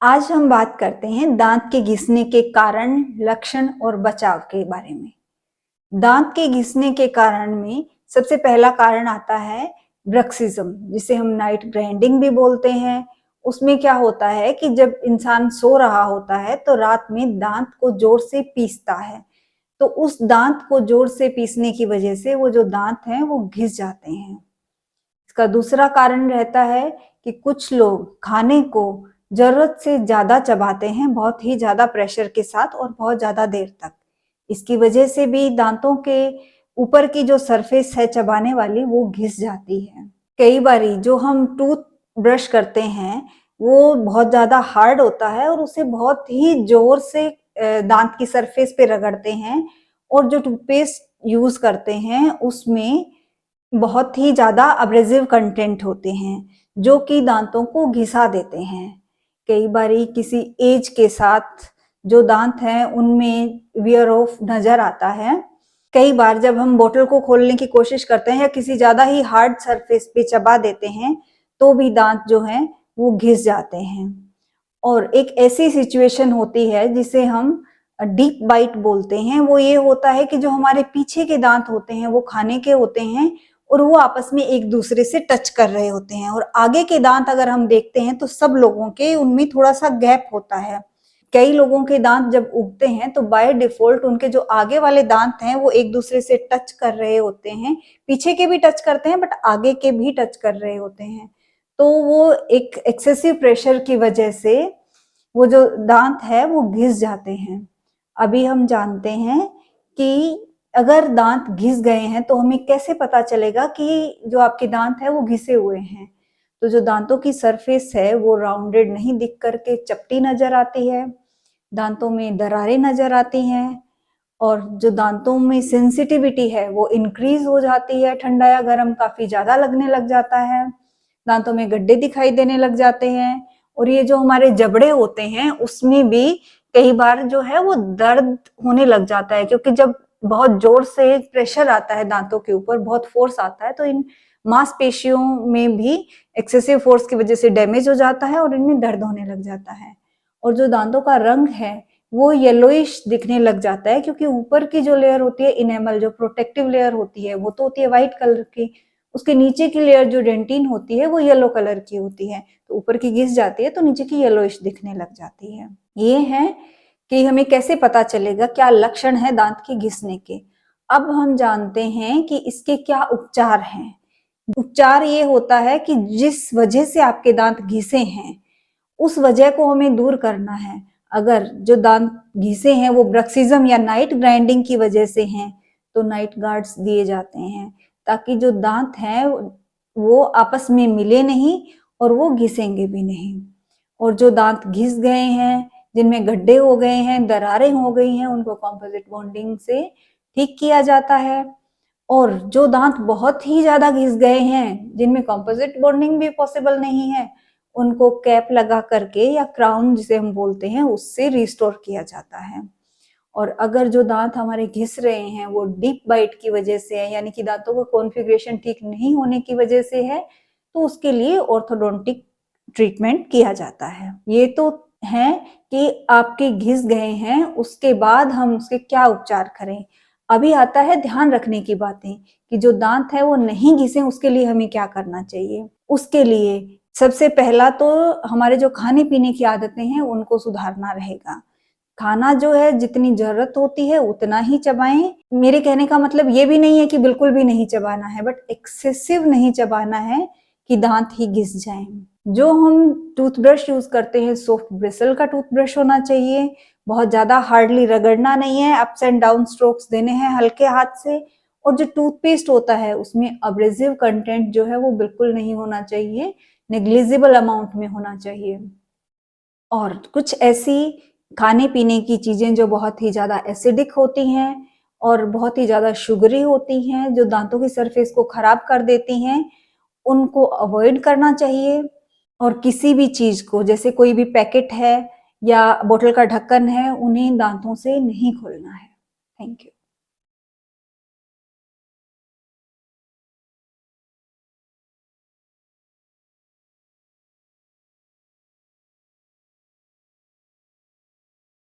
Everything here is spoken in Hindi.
आज हम बात करते हैं दांत के घिसने के कारण, लक्षण और बचाव के बारे में। दांत के घिसने के कारण में सबसे पहला कारण आता है ब्रक्सिज्म, जिसे हम नाइट ग्राइंडिंग भी बोलते हैं। उसमें क्या होता है कि जब इंसान सो रहा होता है तो रात में दांत को जोर से पीसता है, तो उस दांत को जोर से पीसने की वजह से वो जो दांत हैं वो घिस जाते हैं। इसका दूसरा कारण रहता है कि कुछ लोग खाने को जरूरत से ज्यादा चबाते हैं, बहुत ही ज्यादा प्रेशर के साथ और बहुत ज्यादा देर तक। इसकी वजह से भी दांतों के ऊपर की जो सरफेस है चबाने वाली वो घिस जाती है। कई बारी जो हम टूथ ब्रश करते हैं वो बहुत ज्यादा हार्ड होता है और उसे बहुत ही जोर से दांत की सरफेस पे रगड़ते हैं, और जो टूथपेस्ट यूज करते हैं उसमें बहुत ही ज्यादा अब्रेसिव कंटेंट होते हैं जो कि दांतों को घिसा देते हैं। कई बारी किसी एज के साथ जो दांत हैं उनमें वियर ऑफ नजर आता है। कई बार जब हम बोतल को खोलने की कोशिश करते हैं या किसी ज्यादा ही हार्ड सरफेस पे चबा देते हैं तो भी दांत जो हैं वो घिस जाते हैं। और एक ऐसी सिचुएशन होती है जिसे हम डीप बाइट बोलते हैं। वो ये होता है कि जो हमारे पीछे के दांत होते हैं वो खाने के होते हैं और वो आपस में एक दूसरे से टच कर रहे होते हैं, और आगे के दांत अगर हम देखते हैं तो सब लोगों के उनमें थोड़ा सा गैप होता है। कई लोगों के दांत जब उगते हैं तो बाय डिफॉल्ट उनके जो आगे वाले दांत हैं वो एक दूसरे से टच कर रहे होते हैं, पीछे के भी टच करते हैं बट आगे के भी टच कर रहे होते हैं। तो वो एक एक्सेसिव प्रेशर की वजह से वो जो दांत है वो घिस जाते हैं। अभी हम जानते हैं कि अगर दांत घिस गए हैं तो हमें कैसे पता चलेगा कि जो आपके दांत है वो घिसे हुए हैं। तो जो दांतों की सरफेस है वो राउंडेड नहीं दिख करके चपटी नजर आती है, दांतों में दरारें नजर आती हैं, और जो दांतों में सेंसिटिविटी है वो इंक्रीज हो जाती है, ठंडा या गर्म काफी ज्यादा लगने लग जाता है, दांतों में गड्ढे दिखाई देने लग जाते हैं, और ये जो हमारे जबड़े होते हैं उसमें भी कई बार जो है वो दर्द होने लग जाता है, क्योंकि जब बहुत जोर से प्रेशर आता है दांतों के ऊपर, बहुत फोर्स आता है, तो इन मांसपेशियों में भी एक्सेसिव फोर्स की वजह से डैमेज हो जाता है और इनमें दर्द होने लग जाता है। और जो दांतों का रंग है वो येलोइश दिखने लग जाता है, क्योंकि ऊपर की जो लेयर होती है इनेमल, जो प्रोटेक्टिव लेयर होती है वो तो होती है व्हाइट कलर की, उसके नीचे की लेयर जो डेंटिन होती है वो येलो कलर की होती है, तो ऊपर की घिस जाती है तो नीचे की येलोइश दिखने लग जाती है। ये है कि हमें कैसे पता चलेगा क्या लक्षण है दांत के घिसने के। अब हम जानते हैं कि इसके क्या उपचार हैं। उपचार ये होता है कि जिस वजह से आपके दांत घिसे हैं उस वजह को हमें दूर करना है। अगर जो दांत घिसे हैं वो ब्रक्सिज्म या नाइट ग्राइंडिंग की वजह से हैं तो नाइट गार्ड्स दिए जाते हैं, ताकि जो दांत हैं वो आपस में मिले नहीं और वो घिसेंगे भी नहीं। और जो दांत घिस गए हैं, जिनमें गड्ढे हो गए हैं, दरारें हो गई हैं, उनको कॉम्पोजिट बॉन्डिंग से ठीक किया जाता है। और जो दांत बहुत ही ज्यादा घिस गए हैं, जिनमें कॉम्पोजिट बॉन्डिंग भी पॉसिबल नहीं है, उनको कैप लगा करके या क्राउन जिसे हम बोलते हैं उससे रिस्टोर किया जाता है। और अगर जो दांत हमारे घिस रहे हैं वो डीप बाइट की वजह से है, यानी कि दांतों का कॉन्फ़िगरेशन ठीक नहीं होने की वजह से है, तो उसके लिए ऑर्थोडोंटिक ट्रीटमेंट किया जाता है। ये तो है कि आपके घिस गए हैं, उसके बाद हम उसके क्या उपचार करें। अभी आता है ध्यान रखने की बातें कि जो दांत है वो नहीं घिसे उसके लिए हमें क्या करना चाहिए। उसके लिए सबसे पहला तो हमारे जो खाने पीने की आदतें हैं उनको सुधारना रहेगा। खाना जो है जितनी जरूरत होती है उतना ही चबाएं। मेरे कहने का मतलब ये भी नहीं है कि बिल्कुल भी नहीं चबाना है, बट एक्सेसिव नहीं चबाना है कि दांत ही घिस जाएं। जो हम टूथब्रश यूज करते हैं सॉफ्ट ब्रिसल का टूथब्रश होना चाहिए, बहुत ज्यादा हार्डली रगड़ना नहीं है, अप्स एंड डाउन स्ट्रोक्स देने हैं हल्के हाथ से। और जो टूथपेस्ट होता है उसमें अब्रेसिव कंटेंट जो है वो बिल्कुल नहीं होना चाहिए, नेग्लिजिबल अमाउंट में होना चाहिए। और कुछ ऐसी खाने पीने की चीजें जो बहुत ही ज्यादा एसिडिक होती हैं और बहुत ही ज्यादा शुगरी होती हैं, जो दांतों की सरफेस को खराब कर देती हैं, उनको अवॉइड करना चाहिए। और किसी भी चीज को, जैसे कोई भी पैकेट है या बोतल का ढक्कन है, उन्हें दांतों से नहीं खोलना है। Thank you.